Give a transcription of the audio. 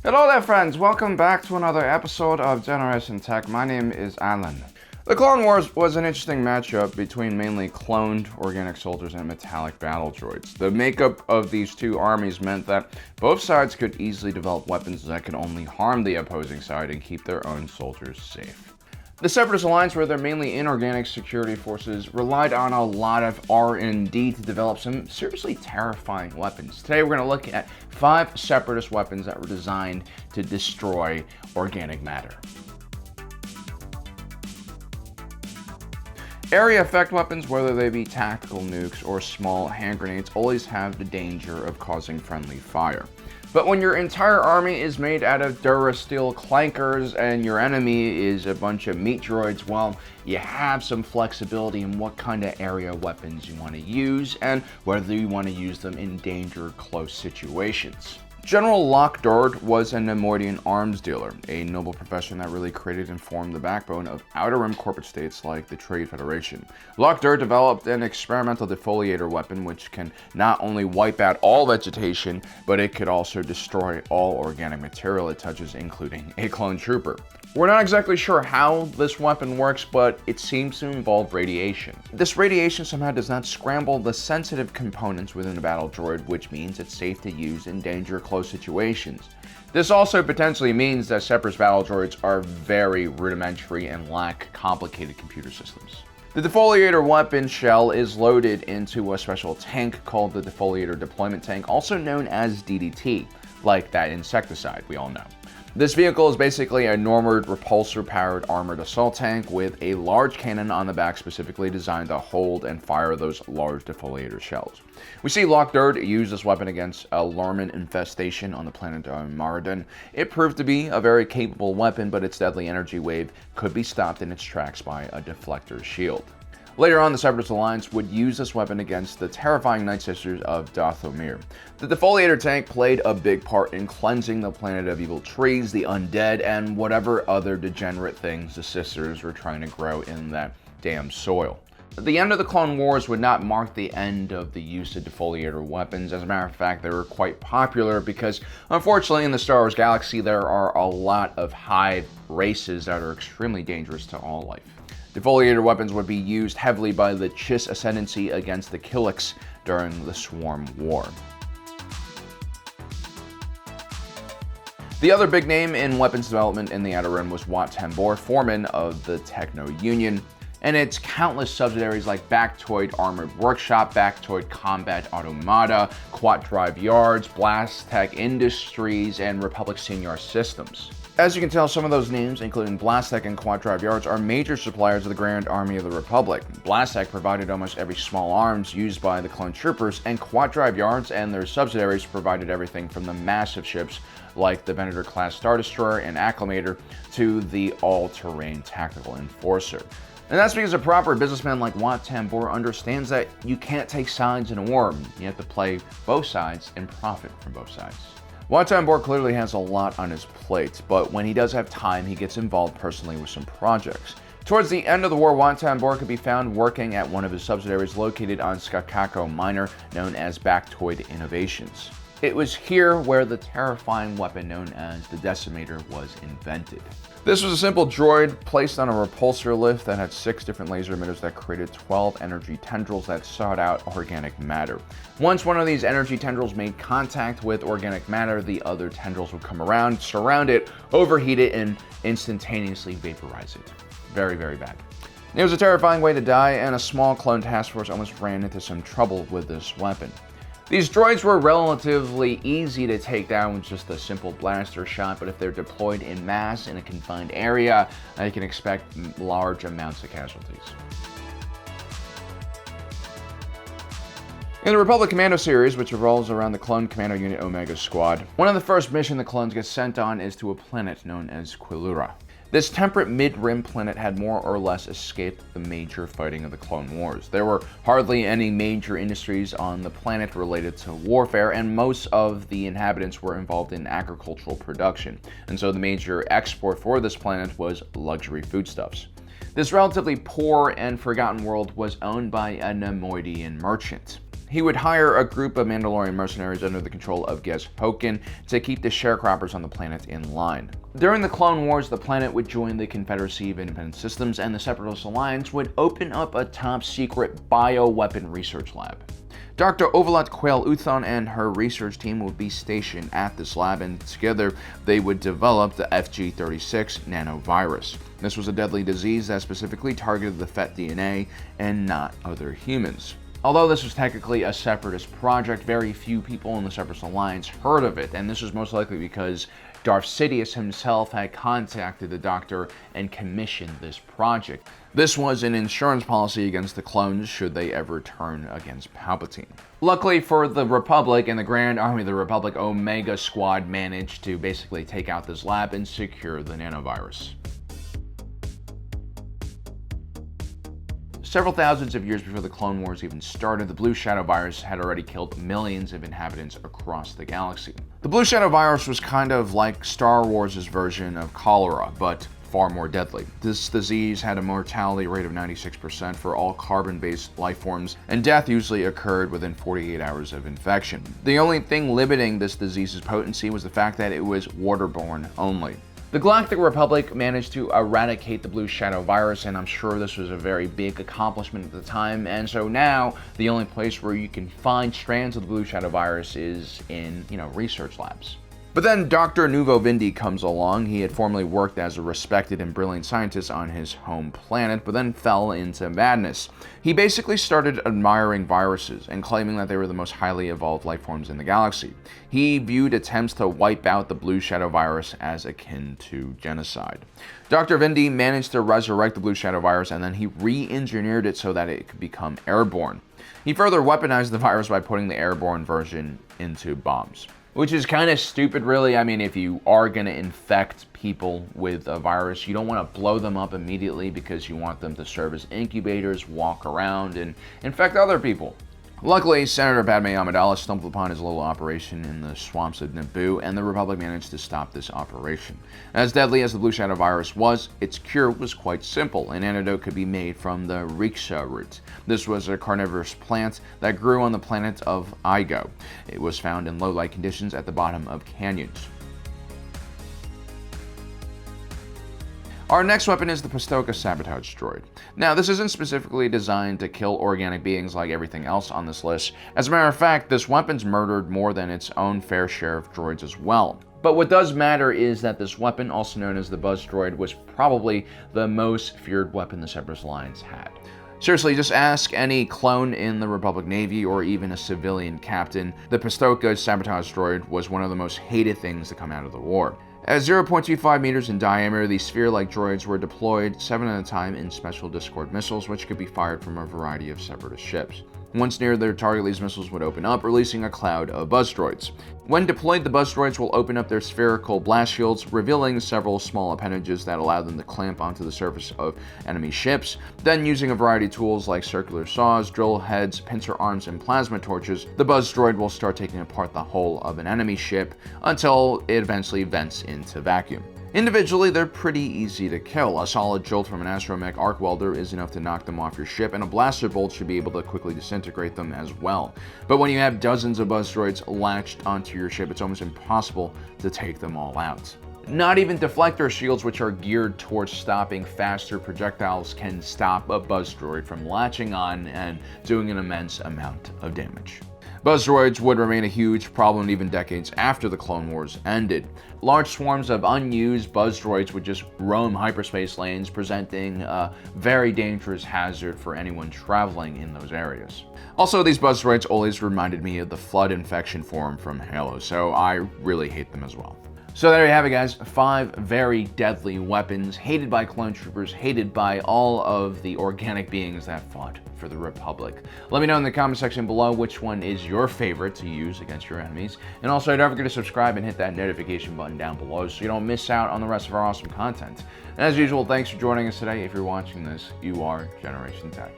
Hello there friends, welcome back to another episode of Generation Tech. My name is Alan. The Clone Wars was an interesting matchup between mainly cloned organic soldiers and metallic battle droids. The makeup of these two armies meant that both sides could easily develop weapons that could only harm the opposing side and keep their own soldiers safe. The Separatist Alliance, where they're mainly inorganic security forces, relied on a lot of R&D to develop some seriously terrifying weapons. Today we're going to look at 5 Separatist weapons that were designed to destroy organic matter. Area effect weapons, whether they be tactical nukes or small hand grenades, always have the danger of causing friendly fire. But when your entire army is made out of Durasteel clankers and your enemy is a bunch of meat droids, well, you have some flexibility in what kind of area weapons you want to use and whether you want to use them in danger close situations. General Droid was a Neimoidian arms dealer, a noble profession that really created and formed the backbone of Outer Rim corporate states like the Trade Federation. Droid developed an experimental defoliator weapon which can not only wipe out all vegetation, but it could also destroy all organic material it touches, including a clone trooper. We're not exactly sure how this weapon works, but it seems to involve radiation. This radiation somehow does not scramble the sensitive components within a battle droid, which means it's safe to use in danger close situations. This also potentially means that Separatist battle droids are very rudimentary and lack complicated computer systems. The defoliator weapon shell is loaded into a special tank called the defoliator deployment tank, also known as DDT, like that insecticide we all know. This vehicle is basically a normal repulsor-powered armored assault tank with a large cannon on the back specifically designed to hold and fire those large defoliator shells. We see Droid use this weapon against a Lorman infestation on the planet Devamator. It proved to be a very capable weapon, but its deadly energy wave could be stopped in its tracks by a deflector shield. Later on, the Separatist Alliance would use this weapon against the terrifying Night Sisters of Dathomir. The defoliator tank played a big part in cleansing the planet of evil trees, the undead, and whatever other degenerate things the Sisters were trying to grow in that damn soil. The end of the Clone Wars would not mark the end of the use of defoliator weapons. As a matter of fact, they were quite popular because, unfortunately, in the Star Wars galaxy, there are a lot of hive races that are extremely dangerous to all life. Defoliator weapons would be used heavily by the Chiss Ascendancy against the Killiks during the Swarm War. The other big name in weapons development in the Outer Rim was Wat Tambor, foreman of the Techno Union, and its countless subsidiaries like Bactoid Armored Workshop, Bactoid Combat Automata, Quat Drive Yards, Blast Tech Industries, and Republic Senior Systems. As you can tell, some of those names, including Blastech and Quat Drive Yards, are major suppliers of the Grand Army of the Republic. Blastech provided almost every small arms used by the clone troopers, and Quat Drive Yards and their subsidiaries provided everything from the massive ships like the Venator-class Star Destroyer and Acclimator to the all-terrain tactical enforcer. And that's because a proper businessman like Wat Tambor understands that you can't take sides in a war. You have to play both sides and profit from both sides. Wat Tambor clearly has a lot on his plate, but when he does have time, he gets involved personally with some projects. Towards the end of the war, Wat Tambor could be found working at one of his subsidiaries located on Skakako Minor, known as Bactoid Innovations. It was here where the terrifying weapon known as the Devamator was invented. This was a simple droid placed on a repulsor lift that had 6 different laser emitters that created 12 energy tendrils that sought out organic matter. Once one of these energy tendrils made contact with organic matter, the other tendrils would come around, surround it, overheat it, and instantaneously vaporize it. Very, very bad. It was a terrifying way to die, and a small clone task force almost ran into some trouble with this weapon. These droids were relatively easy to take down with just a simple blaster shot, but if they're deployed in mass in a confined area, you can expect large amounts of casualties. In the Republic Commando series, which revolves around the Clone Commando Unit Omega Squad, one of the first missions the clones get sent on is to a planet known as Quilura. This temperate mid-rim planet had more or less escaped the major fighting of the Clone Wars. There were hardly any major industries on the planet related to warfare, and most of the inhabitants were involved in agricultural production. And so the major export for this planet was luxury foodstuffs. This relatively poor and forgotten world was owned by a Neimoidian merchant. He would hire a group of Mandalorian mercenaries under the control of Gez Hokin to keep the sharecroppers on the planet in line. During the Clone Wars, the planet would join the Confederacy of Independent Systems, and the Separatist Alliance would open up a top-secret bioweapon research lab. Dr. Ovelat Quail Uthon and her research team would be stationed at this lab, and together they would develop the FG-36 nanovirus. This was a deadly disease that specifically targeted the Fett DNA and not other humans. Although this was technically a Separatist project, very few people in the Separatist Alliance heard of it, and this was most likely because Darth Sidious himself had contacted the Doctor and commissioned this project. This was an insurance policy against the clones should they ever turn against Palpatine. Luckily for the Republic and the Grand Army of the Republic, Omega Squad managed to basically take out this lab and secure the nanovirus. Several thousands of years before the Clone Wars even started, the Blue Shadow virus had already killed millions of inhabitants across the galaxy. The Blue Shadow virus was kind of like Star Wars' version of cholera, but far more deadly. This disease had a mortality rate of 96% for all carbon-based life forms, and death usually occurred within 48 hours of infection. The only thing limiting this disease's potency was the fact that it was waterborne only. The Galactic Republic managed to eradicate the Blue Shadow virus, and I'm sure this was a very big accomplishment at the time, and so now the only place where you can find strands of the Blue Shadow virus is in, research labs. But then Dr. Nuvo Vindi comes along. He had formerly worked as a respected and brilliant scientist on his home planet, but then fell into madness. He basically started admiring viruses and claiming that they were the most highly evolved life forms in the galaxy. He viewed attempts to wipe out the Blue Shadow virus as akin to genocide. Dr. Vindi managed to resurrect the Blue Shadow virus, and then he re-engineered it so that it could become airborne. He further weaponized the virus by putting the airborne version into bombs. Which is kind of stupid, really. I mean, if you are going to infect people with a virus, you don't want to blow them up immediately because you want them to serve as incubators, walk around, and infect other people. Luckily, Senator Padme Amidala stumbled upon his little operation in the swamps of Naboo, and the Republic managed to stop this operation. As deadly as the Blue Shadow virus was, its cure was quite simple. An antidote could be made from the riksha root. This was a carnivorous plant that grew on the planet of Igo. It was found in low-light conditions at the bottom of canyons. Our next weapon is the Pistoca Sabotage Droid. Now, this isn't specifically designed to kill organic beings like everything else on this list. As a matter of fact, this weapon's murdered more than its own fair share of droids as well. But what does matter is that this weapon, also known as the Buzz Droid, was probably the most feared weapon the Separatist Alliance had. Seriously, just ask any clone in the Republic Navy or even a civilian captain. The Pistoca Sabotage Droid was one of the most hated things to come out of the war. At 0.25 meters in diameter, these sphere-like droids were deployed 7 at a time in special Discord missiles, which could be fired from a variety of Separatist ships. Once near their target, these missiles would open up, releasing a cloud of buzz droids. When deployed, the buzz droids will open up their spherical blast shields, revealing several small appendages that allow them to clamp onto the surface of enemy ships. Then, using a variety of tools like circular saws, drill heads, pincer arms, and plasma torches, the buzz droid will start taking apart the hull of an enemy ship until it eventually vents into vacuum. Individually, they're pretty easy to kill. A solid jolt from an astromech arc welder is enough to knock them off your ship, and a blaster bolt should be able to quickly disintegrate them as well. But when you have dozens of buzz droids latched onto your ship, it's almost impossible to take them all out. Not even deflector shields, which are geared towards stopping faster projectiles, can stop a buzz droid from latching on and doing an immense amount of damage. Buzz droids would remain a huge problem even decades after the Clone Wars ended. Large swarms of unused buzz droids would just roam hyperspace lanes, presenting a very dangerous hazard for anyone traveling in those areas. Also, these buzz droids always reminded me of the Flood infection form from Halo, so I really hate them as well. So there you have it, guys. 5 very deadly weapons, hated by clone troopers, hated by all of the organic beings that fought for the Republic. Let me know in the comment section below which one is your favorite to use against your enemies. And also, don't forget to subscribe and hit that notification button down below so you don't miss out on the rest of our awesome content. And as usual, thanks for joining us today. If you're watching this, you are Generation Tech.